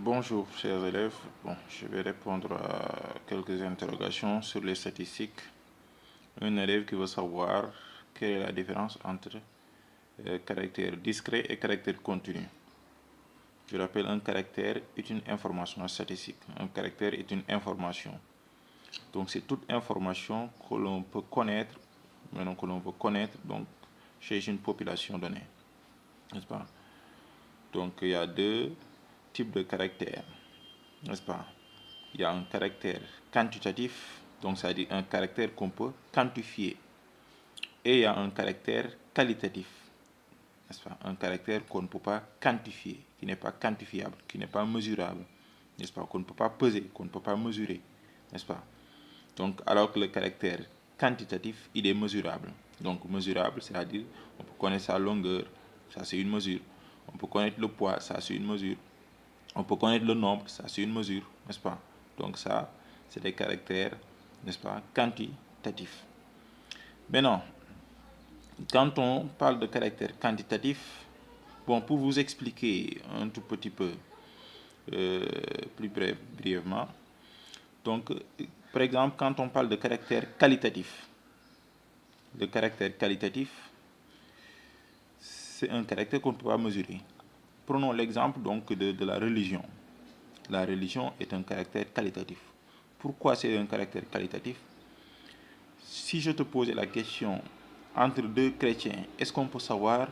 Bonjour chers élèves, je vais répondre à quelques interrogations sur les statistiques. Un élève qui veut savoir quelle est la différence entre caractère discret et caractère continu. Je rappelle, un caractère est une information statistique. Un caractère est une information. Donc c'est toute information que l'on peut connaître, maintenant que l'on veut connaître donc, chez une population donnée. N'est-ce pas? Donc il y a deux types de caractères. N'est-ce pas? Il y a un caractère quantitatif, donc c'est-à-dire un caractère qu'on peut quantifier. Et il y a un caractère qualitatif, n'est-ce pas? Un caractère qu'on ne peut pas quantifier, qui n'est pas quantifiable, qui n'est pas mesurable, n'est-ce pas? Qu'on ne peut pas peser, qu'on ne peut pas mesurer, n'est-ce pas? Donc, alors que le caractère quantitatif, il est mesurable. Donc, mesurable, c'est-à-dire, on peut connaître sa longueur, ça c'est une mesure. On peut connaître le poids, ça c'est une mesure. On peut connaître le nombre, ça c'est une mesure, n'est-ce pas? Donc ça, c'est des caractères, n'est-ce pas, quantitatifs. Maintenant, quand on parle de caractère quantitatif, pour vous expliquer un tout petit peu plus brièvement, donc, par exemple, quand on parle de caractère qualitatif, c'est un caractère qu'on ne peut pas mesurer. Prenons l'exemple donc de la religion. La religion est un caractère qualitatif. Pourquoi c'est un caractère qualitatif? Si je te posais la question entre deux chrétiens, est-ce qu'on peut savoir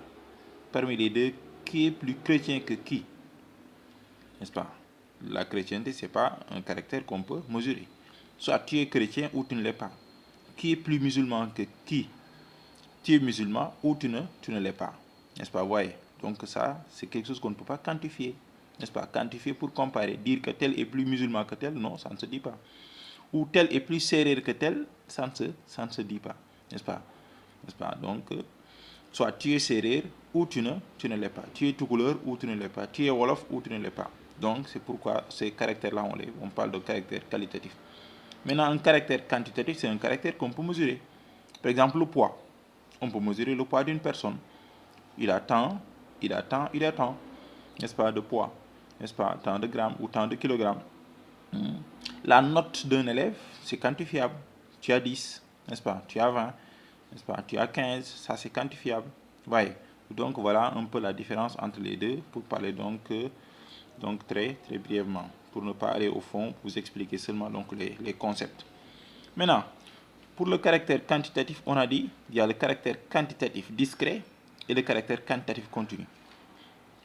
parmi les deux qui est plus chrétien que qui? N'est-ce pas? La chrétienté, ce n'est pas un caractère qu'on peut mesurer. Soit tu es chrétien ou tu ne l'es pas. Qui est plus musulman que qui? Tu es musulman ou tu ne l'es pas. N'est-ce pas? Voyez. Donc ça, c'est quelque chose qu'on ne peut pas quantifier. N'est-ce pas? Quantifier pour comparer. Dire que tel est plus musulman que tel, non, ça ne se dit pas. Ou tel est plus sérieux que tel, ça ne se dit pas. N'est-ce pas? N'est-ce pas? Donc, soit tu es sérieux ou tu ne l'es pas. Tu es tout couleur ou tu ne l'es pas. Tu es wolof ou tu ne l'es pas. Donc, c'est pourquoi ces caractères-là, on parle de caractère qualitatif. Maintenant, un caractère quantitatif, c'est un caractère qu'on peut mesurer. Par exemple, le poids. On peut mesurer le poids d'une personne. Il a tant, il a tant, il a tant, n'est-ce pas, de poids, n'est-ce pas, tant de grammes ou tant de kilogrammes. La note d'un élève, c'est quantifiable. Tu as 10, n'est-ce pas, tu as 20, n'est-ce pas, tu as 15, ça c'est quantifiable. Voyez. Donc voilà un peu la différence entre les deux pour parler donc très brièvement. Pour ne pas aller au fond, vous expliquer seulement donc les concepts. Maintenant, pour le caractère quantitatif, on a dit il y a le caractère quantitatif discret et le caractère quantitatif continu.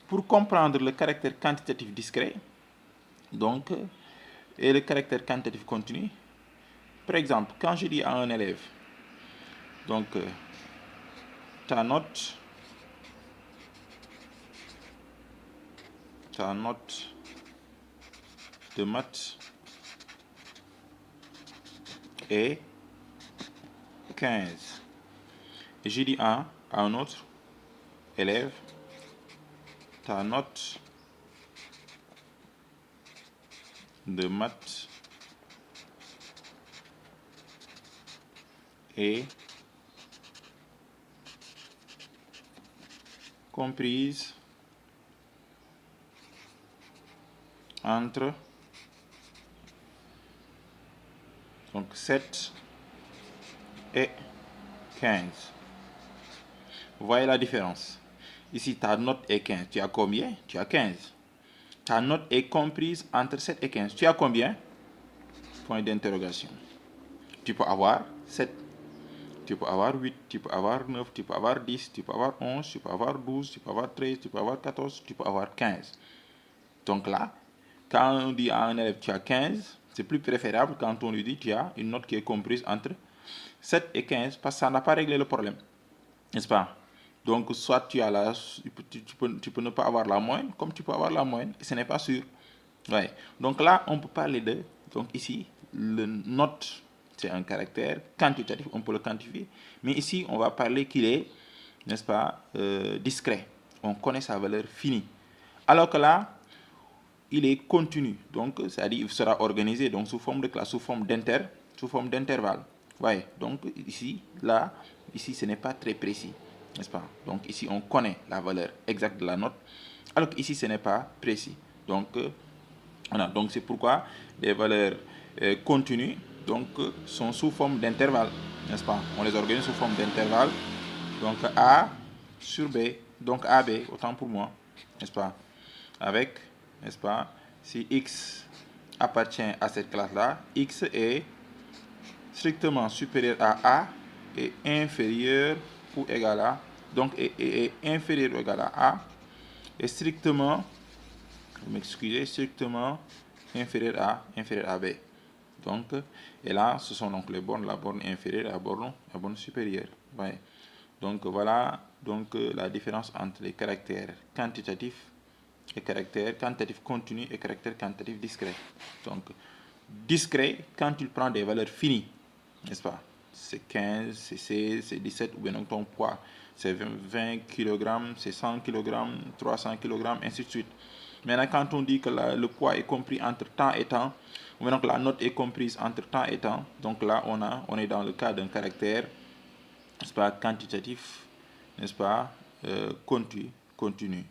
Pour comprendre le caractère quantitatif discret, donc, et le caractère quantitatif continu, par exemple, quand je dis à un élève, donc, ta note de maths est 15. Et je dis à un autre élève, ta note de maths est comprise entre donc 7 et 15. Vous voyez la différence? Ici, ta note est 15. Tu as combien? Tu as 15. Ta note est comprise entre 7 et 15. Tu as combien? Point d'interrogation. Tu peux avoir 7, tu peux avoir 8, tu peux avoir 9, tu peux avoir 10, tu peux avoir 11, tu peux avoir 12, tu peux avoir 13, tu peux avoir 14, tu peux avoir 15. Donc là, quand on dit à un élève tu as 15, c'est plus préférable quand on lui dit tu as une note qui est comprise entre 7 et 15 parce que ça n'a pas réglé le problème. N'est-ce pas? Donc, soit tu as tu peux ne pas avoir la moyenne, comme tu peux avoir la moyenne, et ce n'est pas sûr. Ouais. Donc là, on peut parler de, donc ici, le note, c'est un caractère quantitatif, on peut le quantifier, mais ici, on va parler qu'il est, n'est-ce pas, discret. On connaît sa valeur finie. Alors que là, il est continu, donc c'est-à-dire il sera organisé donc sous forme de classe, sous forme d'intervalle. Ouais, donc ici, ce n'est pas très précis, n'est-ce pas? Donc ici, on connaît la valeur exacte de la note, alors qu'ici, ce n'est pas précis. Donc, Voilà, donc c'est pourquoi les valeurs continues donc, sont sous forme d'intervalle, n'est-ce pas? On les organise sous forme d'intervalle. Donc A sur B, donc AB, autant pour moi, n'est-ce pas? Avec, n'est-ce pas, si X appartient à cette classe-là, X est strictement supérieur à A et inférieur ou égal à, donc est inférieur ou égal à A, est strictement, vous m'excusez, strictement inférieur à B. Donc, et là, ce sont donc les bornes, la borne inférieure et la borne supérieure. Ouais. Donc voilà donc, la différence entre les caractères quantitatifs et caractères quantitatifs continus et caractères quantitatifs discrets. Donc, discret quand tu prends des valeurs finies, n'est-ce pas? C'est 15, c'est 16, c'est 17, ou bien donc ton poids, c'est 20 kg, c'est 100 kg, 300 kg, ainsi de suite. Maintenant, quand on dit que le poids est compris entre temps et temps, ou bien donc la note est comprise entre temps et temps, donc là, on est dans le cas d'un caractère, n'est-ce pas, quantitatif, n'est-ce pas, continu.